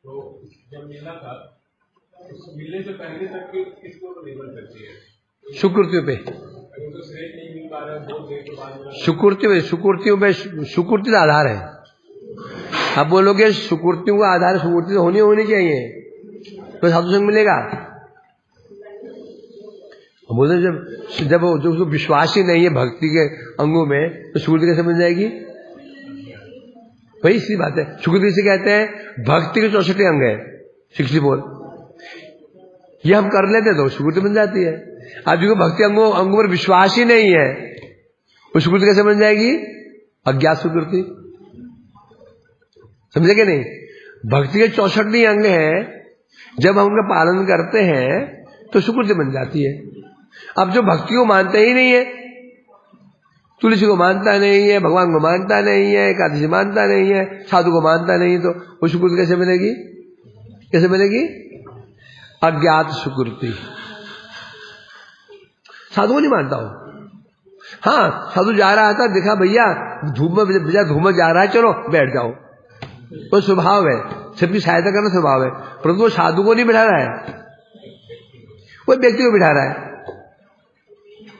तो जब मिला था मिलने से पहले तक किसको निर्भर करती है? सुकृतियों पे, तो श्रेय नहीं मिल पा रहा है, बहुत देर के बाद सुकृतियों पे सुकृति का आधार है। आप बोलोगे सुकृतियों का आधार, सुकृति होनी चाहिए तो साधु संग मिलेगा। बोलते जब जो विश्वास ही नहीं है भक्ति के अंगों में तो सुकृति कैसे बन जाएगी? वही सी बात है। सुकृति से कहते हैं भक्ति के 64 अंग है, 64, ये हम कर लेते तो सुकृति बन जाती है। अब जिनको भक्ति अंगों पर विश्वास ही नहीं है वो सुकृति कैसे बन जाएगी? अज्ञात सुकृति। समझे कि नहीं? भक्ति के 64 अंग हैं, जब हम उनका पालन करते हैं तो सुकृति बन जाती है। अब जो भक्ति को मानते ही नहीं है, तुलसी को मानता नहीं है, भगवान को मानता नहीं है, एकादशी मानता नहीं है, साधु को मानता नहीं, तो वो सुकृति कैसे मिलेगी? कैसे मिलेगी? अज्ञात सुकृति। साधु को नहीं मानता हूं। हाँ, साधु जा रहा था, देखा भैया धूप में जा रहा है, चलो बैठ जाओ, वो स्वभाव है, सबकी सहायता करना स्वभाव है। परंतु वो साधु को नहीं बिठा रहा है, वो व्यक्ति को बिठा रहा है,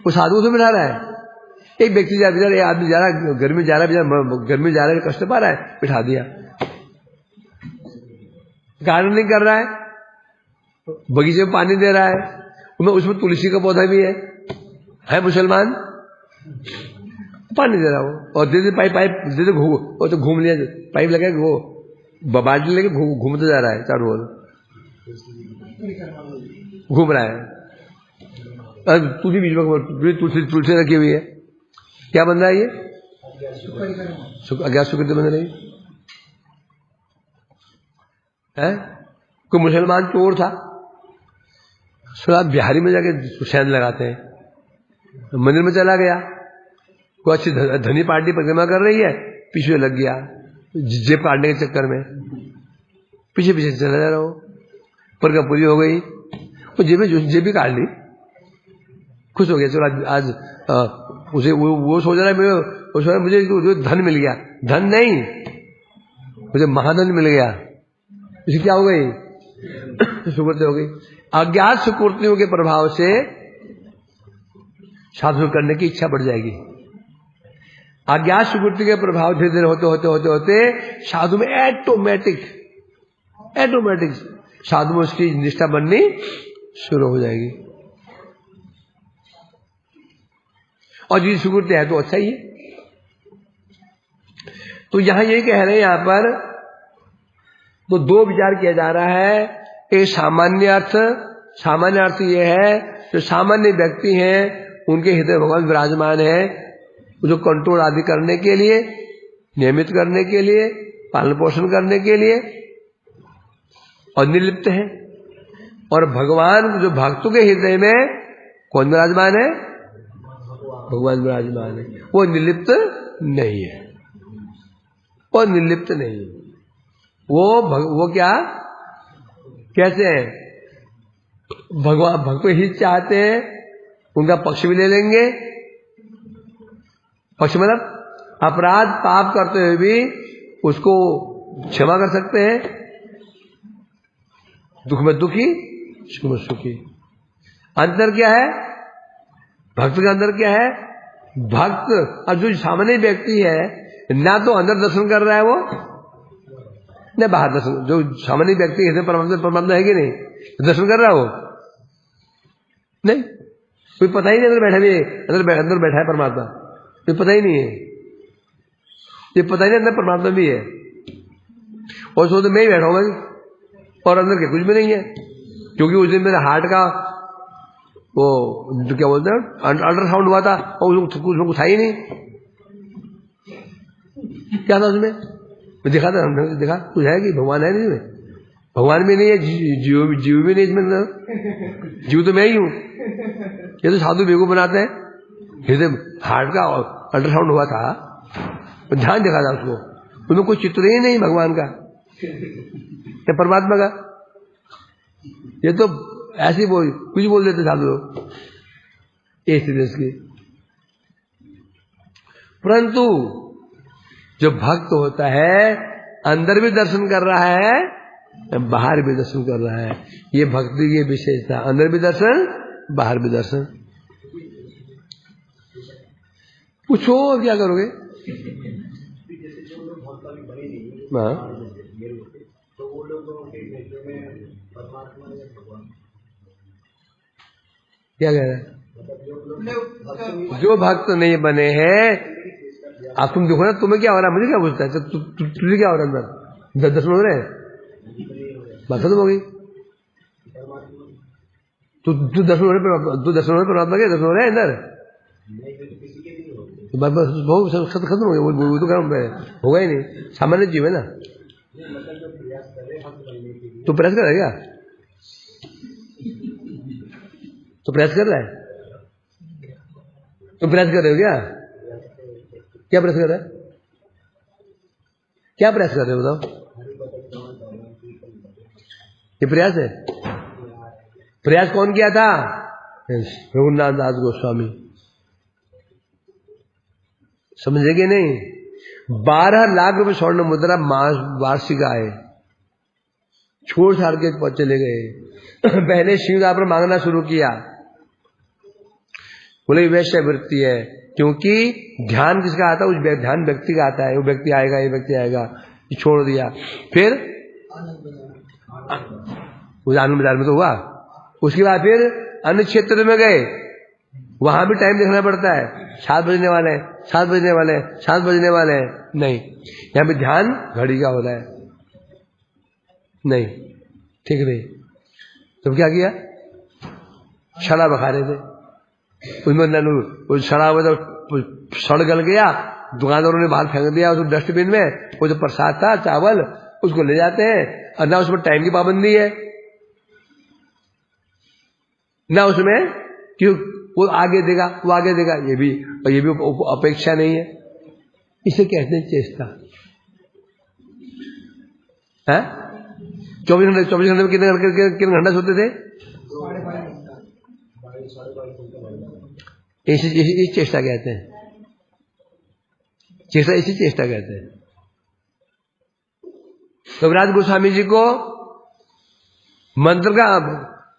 वो साधु को बिठा रहा है। एक व्यक्ति जा रहा है, आदमी जा रहा है, गर्मी जा रहा है, कष्ट पा रहा है, बिठा दिया। गार्डनिंग कर रहा है, बगीचे में पानी दे रहा है, उसमें तुलसी का पौधा भी है मुसलमान, पानी दे रहा हो, और दे पाइप दे वो तो घूम लिया, पाइप लगा वो बाल्टी लेके घूमते जा रहा है, चारों ओर घूम रहा है। तुलसी बीच में तुलसी रखी हुई है, क्या बन रहा है? ये अज्ञात सुकृति बन रही है। कोई मुसलमान चोर था, सुना बिहारी में जाके सैन लगाते हैं, मंदिर में चला गया, कोई अच्छी धनी पार्टी परिक्रमा कर रही है, पीछे लग गया जेब काटने के चक्कर में, पीछे पीछे चला जा रहा हो, परिक्रमा पूरी हो गई, वो जेबी काट ली, खुश हो गया, चलो आज उसे वो सोच रहा है मुझे धन मिल गया। धन नहीं, मुझे महाधन मिल गया। इसे क्या हो गई? सुकृति हो गई। अज्ञात सुकृतियों के प्रभाव से साधु करने की इच्छा बढ़ जाएगी। अज्ञात सुकृति के प्रभाव धीरे धीरे होते साधु में ऑटोमेटिक साधु में उसकी निष्ठा बननी शुरू हो जाएगी। और जी सुकृति है तो अच्छा ही है। तो यहां ये कह रहे हैं, यहां पर तो दो विचार किया जा रहा है। एक सामान्य अर्थ ये है जो सामान्य व्यक्ति हैं उनके हृदय भगवान विराजमान है, जो कंट्रोल आदि करने के लिए, नियमित करने के लिए, पालन पोषण करने के लिए और निर्लिप्त है। और भगवान जो भक्तों के हृदय में कौन विराजमान है? भगवान विराजमान है, वो निर्लिप्त नहीं है, वो निर्लिप्त नहीं है। वो क्या कैसे है? भगवान भक्त हित चाहते हैं, उनका पक्ष भी ले लेंगे। पक्ष मतलब अपराध पाप करते हुए भी उसको क्षमा कर सकते हैं, दुख में दुखी सुख में सुखी। अंतर क्या है? भक्त का अंदर क्या है? भक्त और जो सामान्य व्यक्ति है, ना तो अंदर दर्शन कर रहा है वो, न बाहर दर्शन। जो सामान्य व्यक्ति है परमात्मा है कि नहीं? दर्शन कर रहा है वो, नहीं, कोई पता ही नहीं अंदर बैठा भी है, अंदर बैठा है परमात्मा, कोई पता ही नहीं है, ये पता ही नहीं अंदर परमात्मा भी है। और सो तो मैं ही बैठा हूँ और अंदर के कुछ भी नहीं है, क्योंकि उस दिन मेरे हार्ट का वो क्या बोलते हैं अल्ट्रासाउंड हुआ था और उसमें कुछ था ही नहीं। क्या था उसमें? मैं दिखा था, देखा कुछ है कि भगवान है नहीं इसमें? भगवान भी नहीं है, जीव भी नहीं इसमें, जीव तो मैं ही हूं। ये तो साधु बेवकूफ बनाते हैं। जैसे हार्ट का अल्ट्रासाउंड हुआ था, ध्यान देखा था उसको, उसमें कोई चित्र ही नहीं भगवान का या परमात्मा का। ये तो ऐसे बोल कुछ बोल देते साधु लोग, ये स्थिति इसकी। परंतु जो भक्त होता है अंदर भी दर्शन कर रहा है, बाहर भी दर्शन कर रहा है। ये भक्ति की विशेषता, अंदर भी दर्शन, बाहर भी दर्शन। पूछो क्या करोगे? हाँ, क्या कह रहे हैं? जो भक्त नहीं बने हैं, अब तुम देखो ना, तुम्हें क्या हो रहा है, मुझे क्या पूछता है? तुझे क्या हो रहा है अंदर? दर्शन हो रहे हैं, बात खत्म हो गई। तू दर्शन हो रहे, परमात्मा के दर्शन हो रहे हैं अंदर, बहुत खत्म हो गया। वो तो काम होगा ही नहीं, सामान्य जीव है ना। तो प्रयास कर रहा है क्या? तो प्रयास कर रहा है? तो प्रयास कर रहे हो क्या? क्या प्रयास कर रहा है? क्या प्रयास कर रहे हो बताओ? ये प्रयास है? प्रयास कौन किया था? रघुनाथ दास गोस्वामी। समझे कि नहीं? 12 लाख रुपए स्वर्ण मुद्रा वार्षिक आए, छोड़ छाड़ के चले गए। पहले शिवदास पर मांगना शुरू किया, बोले वैश्य वृत्ति है, क्योंकि ध्यान किसका आता है? उस ध्यान व्यक्ति का आता है, वो व्यक्ति आएगा, ये व्यक्ति आएगा, ये छोड़ दिया। फिर उस आनंद बाजार में तो हुआ, उसके बाद फिर अन्य क्षेत्र में गए, वहां भी टाइम देखना पड़ता है, 7 बजने वाले हैं, 7 बजने वाले हैं, 7 बजने वाले हैं, नहीं, यहां पे ध्यान घड़ी का होता है, नहीं, ठीक नहीं। तो क्या किया? शराब खा रहे थे, उसमें शराब तो सड़ गल गया, दुकानदारों ने बाहर फेंक दिया उस डस्टबिन में। वो जो प्रसाद था चावल, उसको ले जाते हैं, और ना उसमें टाइम की पाबंदी है, ना उसमें क्यों वो आगे देगा, वो आगे देगा, ये भी अपेक्षा नहीं है। इसे कहते हैं चेष्टा है। 24 घंटे में कितने घंटा सोते थे? इसी चेष्टा कहते हैं, चेष्टा, इसी चेष्टा कहते हैं। कविराज गोस्वामी जी को मंत्र का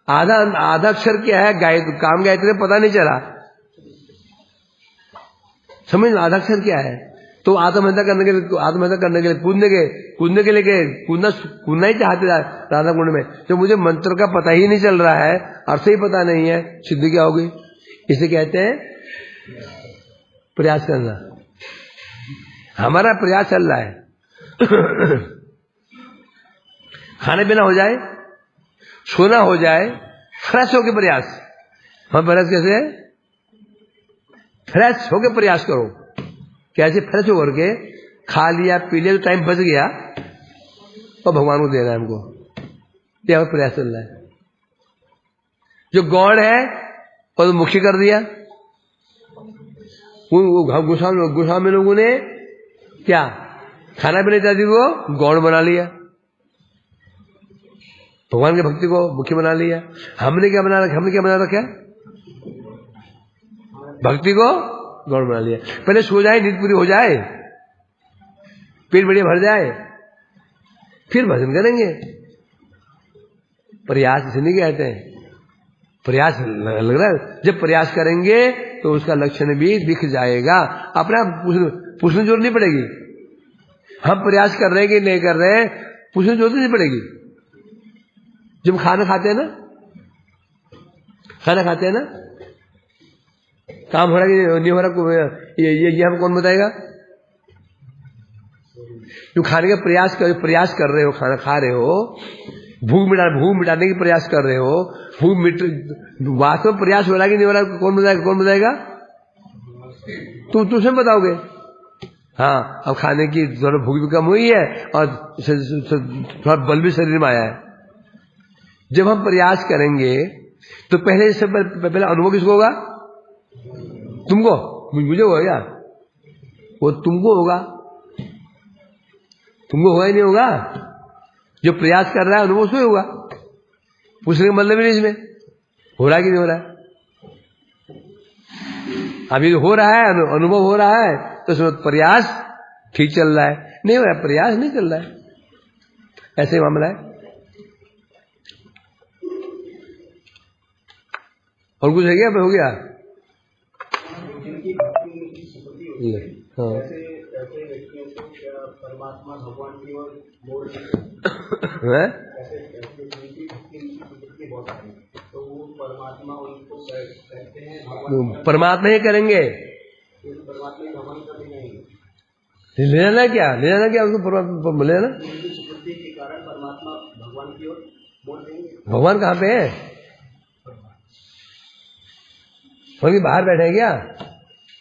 आधा अक्षर क्या है, काम गायत्री पता नहीं चला, समझ लो आधा अक्षर क्या है। तो आत्महत्या करने के लिए कूदना ही चाहते राधा कुंड में। तो मुझे मंत्र का पता ही नहीं चल रहा है, अर्थ ही पता नहीं है, सिद्धि क्या होगी? इसे कहते हैं प्रयास करना। हमारा प्रयास चल रहा है। खाने पीना हो जाए, सोना हो जाए, फ्रेश होके प्रयास। हम प्रयास कैसे है? फ्रेश होके प्रयास करो। कैसे फ्रेश होकर के खा लिया पी लिया तो टाइम बच गया और भगवान को देना है हमको, यह प्रयास चल रहा है। जो गौड़ है और मुखी कर दिया, गोस्वामी लोगों ने क्या खाना पीना इत्यादि को गौड़ बना लिया, भगवान की भक्ति को मुख्य बना लिया। हमने क्या बना रखा? भक्ति को गौड़ बना लिया। पहले सो जाए, नींद पूरी हो जाए, पेट बढ़िया भर जाए, फिर भजन करेंगे। प्रयास इसे नहीं कहते हैं, प्रयास लग रहा है। जब प्रयास करेंगे तो उसका लक्षण भी दिख जाएगा, अपने आप पूछने की जरूरत नहीं पड़ेगी। हम प्रयास कर रहे हैं कि नहीं कर रहे हैं, पूछने की जरूरत नहीं पड़ेगी। जब खाना खाते हैं ना, खाना खाते हैं ना, काम हो रहा है कि नहीं हो रहा, ये हम कौन बताएगा? जो खाने का प्रयास कर रहे हो, खाना खा रहे हो, भूख मिटाने की प्रयास कर रहे हो, वास्तव में प्रयास हो रहा है कि नहीं हो रहा, कौन बताएगा? तुम बताओगे। हाँ, अब खाने की थोड़ा भूख भी कम हुई है और थोड़ा बल भी शरीर में आया है। जब हम प्रयास करेंगे तो पहले अनुभव किसको होगा? तुमको, मुझे होगा क्या? वो तुमको होगा ही नहीं होगा। जो प्रयास कर रहा है अनुभव उसमें होगा। पूछने का मतलब ही नहीं इसमें हो रहा है कि नहीं हो रहा है। अभी हो रहा है, अनुभव हो रहा है, तो उसमें प्रयास ठीक चल रहा है। नहीं हो रहा है, प्रयास नहीं चल रहा है, ऐसे ही मामला है। और कुछ है क्या? हो गया? हाँ। परमात्मा भगवान की ओर मोड़ तो वो परमात्मा उनको कहते हैं, परमात्मा ही करेंगे। परमात्मा भगवान कभी नहीं ले जाना क्या उसको परमात्मा ले जाना के कारण परमात्मा भगवान की ओर मोड़ देंगे। भगवान कहाँ पे है? भगवान बाहर बैठे हैं क्या?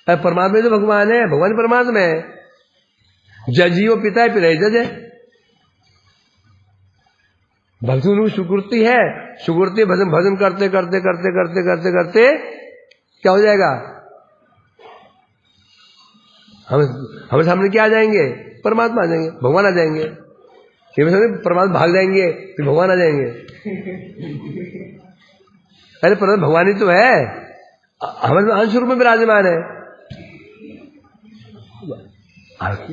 अरे परमात्मा तो भगवान है, भगवान परमात्मा है। जजी वो पिता है, पिता ही जज है। भक्ति उनको सुकृति है, सुकृति भजन करते करते करते करते करते करते क्या हो जाएगा? हमें सामने क्या आ जाएंगे? परमात्मा आ जाएंगे, भगवान आ जाएंगे। परमात्मा भाग जाएंगे फिर भगवान आ जाएंगे। अरे परमात्मा भगवान ही तो है, हमारे अंश रूप में विराजमान है।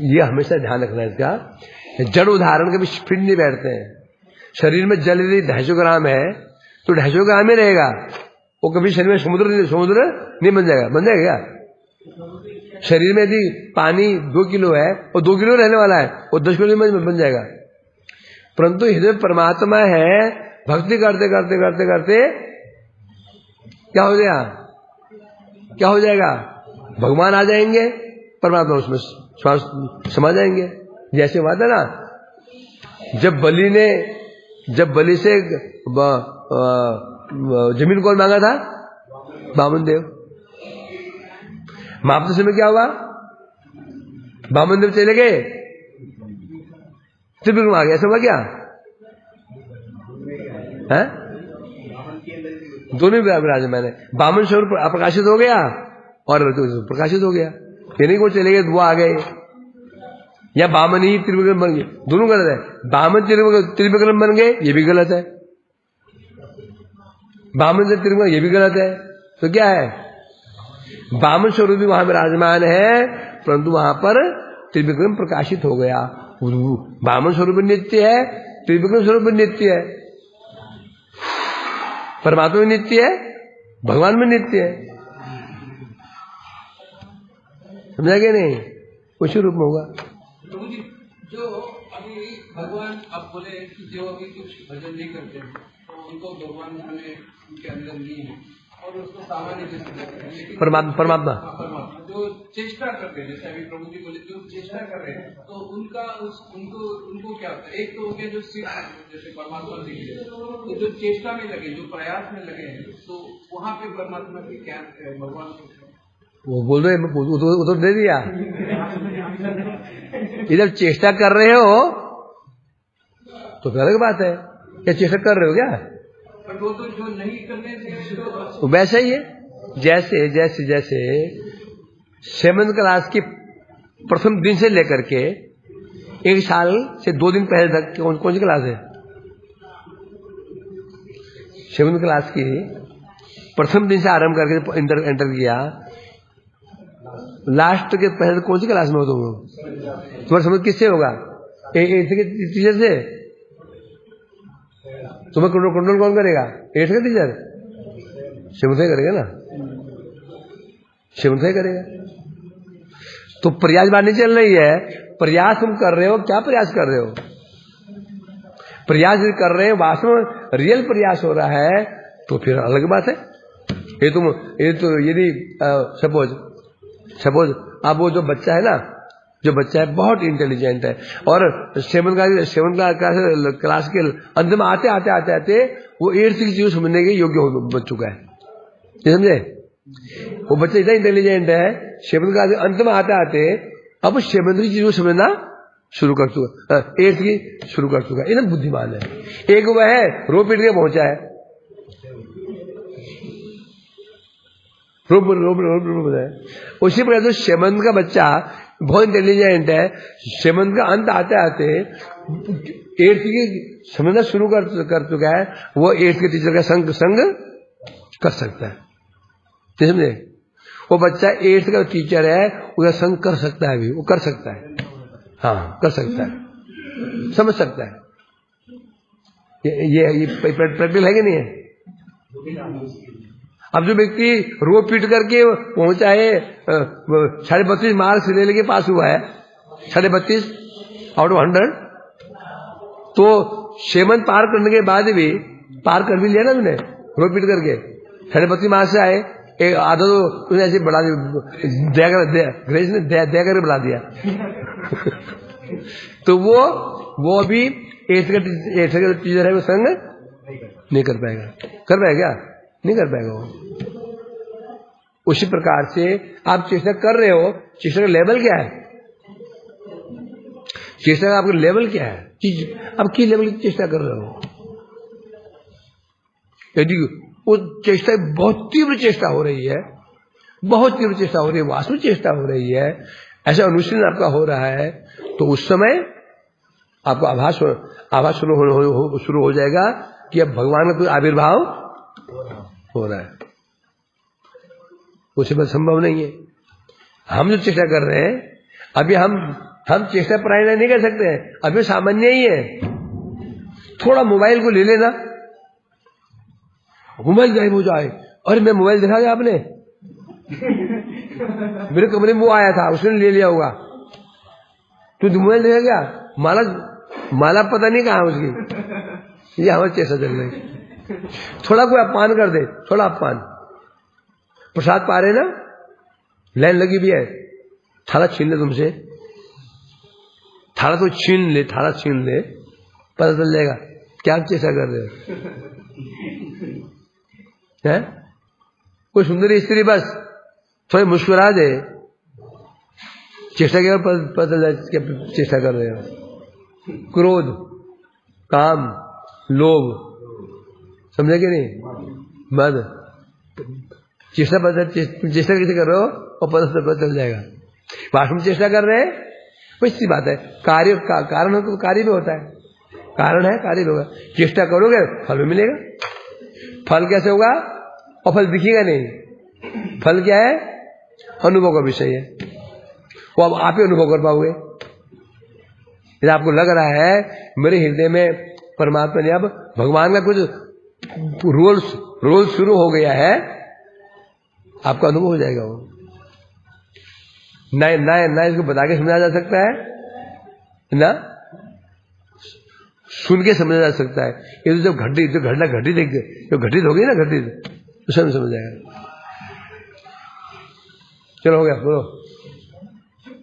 ये हमेशा ध्यान रखना है इसका। जड़ उदाहरण कभी फिट नहीं बैठते हैं। शरीर में जल यदि 250 ग्राम है तो 250 ग्राम ही रहेगा, वो कभी शरीर में समुद्र नहीं बन जाएगा क्या? शरीर में यदि पानी 2 किलो है और 2 किलो रहने वाला है, वो 10 किलो में बन जाएगा। परंतु हृदय परमात्मा है, भक्ति करते करते करते करते क्या हो गया? क्या हो जाएगा? भगवान आ जाएंगे, परमात्मा उसमें समा जाएंगे। जैसे हुआ था ना, जब बलि से जमीन कौन मांगा था? बामन देव। मापते समय क्या हुआ? बामन देव चले गए, त्रिविक्रम आ गया। ऐसा हुआ क्या है? दोनों विराजमान है। बामन स्वरूप अप्रकाशित हो गया और प्रकाशित हो गया। ये नहीं को चले गए, दुआ आ गए, या बामन ही त्रिविक्रम बन गए। दोनों गलत है। बामन त्रिविक्रम बन गए, ये भी गलत है। बामन से त्रिविक्रम, ये भी गलत है। तो क्या है? बामन स्वरूप भी वहां विराजमान है, परंतु वहां पर त्रिविक्रम प्रकाशित हो गया। बामन स्वरूप भी नित्य है, त्रिविक्रम स्वरूप भी नित्य है, परमात्मा भी नित्य है, भगवान भी नित्य है। समझा क्या? नहीं, उसी रूप में होगा। जो अभी भगवान आप बोले कि जो अभी कुछ भजन नहीं करते हैं तो उनको भगवान हमें उनके अंदर नहीं है और उसको सामान्य जैसे करते हैं, लेकिन परमात्मा जो चेष्टा करते हैं, जैसे अभी प्रभु जी बोले जो चेष्टा कर रहे हैं, तो उनका उनको क्या होता है? एक तो हो गया जो सिर्फ जैसे परमात्मा दिख गए, तो जो चेष्टा में लगे, जो प्रयास में लगे हैं, तो वहाँ पे परमात्मा की क्या भगवान वो बोल रहे उधर दे दिया। इधर चेष्टा कर रहे हो तो अलग बात है। क्या चेष्टा कर रहे हो क्या? पर वो तो जो नहीं करने से तो वैसा ही है। जैसे जैसे जैसे 7th क्लास की प्रथम दिन से लेकर के 1 साल से 2 दिन पहले तक कौन सी क्लास है? 7th क्लास की प्रथम दिन से आरंभ करके एंटर किया, लास्ट के पहले कौन सी क्लास में हो तुम लोग? तुम्हारा समझ किससे होगा? टीचर से? तुम्हें कंट्रोल कौन करेगा? 8th का टीचर 7th करेगा ना, 7th करेगा। तो प्रयास बात नहीं चल रही है। प्रयास तुम कर रहे हो, क्या प्रयास कर रहे हो? प्रयास कर रहे हैं, वास्तव में रियल प्रयास हो रहा है, तो फिर अलग बात है। ये तो यदि सपोज अब वो जो बच्चा है ना, जो बच्चा है बहुत इंटेलिजेंट है और 7 क्लास के अंत में आते वो 8th की चीज समझने के योग्य बच चुका है, समझे? वो बच्चा इतना इंटेलिजेंट है, 7th क्लास के अंत में आते अब 7th की चीज को समझना शुरू कर चुका, 8th की शुरू कर चुका है, एकदम बुद्धिमान है। एक वह है रो पीट के पहुंचा है, उसी प्रकार तो 7th का बच्चा बहुत इंटेलिजेंट है, 7th का अंत आते 8th की समझना शुरू कर चुका है, वो 8th के टीचर का संग कर सकता है, समझे? वो बच्चा 8th का टीचर है, उसका संग कर सकता है, भी वो कर सकता है, हाँ कर सकता है, समझ सकता है। ये प्रैक्टिकल है कि नहीं है? अब जो व्यक्ति रो पीट करके पहुंचा है 32.5 मार्क्स लेके पास हुआ है, 32.5 आउट ऑफ 100, तो 7th पार करने के बाद भी पार कर भी लिया ना तुमने, रो पीट करके 32.5 मार्क्स से आए, एक आधा तो तुमने ऐसे बढ़ा दिया, दे कर बढ़ा दिया तो वो अभी 8th का टीचर है, वो संग नहीं कर पाएगा, कर पाएगा क्या? नहीं कर पाएगा वो। उसी प्रकार से आप चेष्टा कर रहे हो, चेष्टा का लेवल क्या है? चेष्टा का आपका लेवल क्या है? आप किस लेवल की चेष्टा कर रहे हो? यदि वो चेष्टा बहुत तीव्र चेष्टा हो रही है, बहुत तीव्र चेष्टा हो रही है, वास्तविक चेष्टा हो रही है, ऐसा अनुशीलन आपका हो रहा है, तो उस समय आपको आभास शुरू हो जाएगा कि अब भगवान का कोई आविर्भाव हो रहा है। उसे बस संभव नहीं है। हम जो चेष्टा कर रहे हैं, अभी हम चेष्टा प्राय नहीं कर सकते हैं, अभी सामान्य ही है। थोड़ा मोबाइल को ले लेना, मोबाइल गायब हो जाए, अरे मैं मोबाइल देखा क्या आपने? मेरे कमरे में वो आया था, उसने ले लिया होगा, तू मोबाइल देखा क्या? माला पता नहीं कहाँ उसकी, ये हमारी चेष्टा चल रही। थोड़ा कोई अपमान कर दे, थोड़ा अपमान, प्रसाद पा रहे ना, लाइन लगी भी है, थाला छीन ले तुमसे, थाला तो छीन ले, पता चल जाएगा क्या चेष्टा कर रहे हो। है कोई सुंदरी स्त्री बस थोड़ी मुस्कुरा दे, चेष्टा क्या पता चल जाए क्या चेष्टा कर रहे हो। क्रोध, काम, लोभ, समझे कि नहीं? मद, चेष्टा कैसे कर रहे हो और पता चल जाएगा। वास्तव में चेष्टा कर रहे हैं, वही सी बात है। कारण तो कार्य भी होता है, कारण है कार्य भी होगा। चेष्टा करोगे फल भी मिलेगा। फल कैसे होगा? और फल दिखेगा नहीं। फल क्या है? अनुभव का विषय है, वो अब आप ही अनुभव कर पाओगे। यदि आपको लग रहा है मेरे हृदय में परमात्मा ने अब भगवान का कुछ रोल शुरू हो गया है, आपका अनुभव हो जाएगा। वो ना इसको बता के समझा जा सकता है, ना सुन के समझा जा सकता है। ये तो जब घटना घटित होगी ना, घटित तो समझ जाएगा। चलो हो गया, बोलो।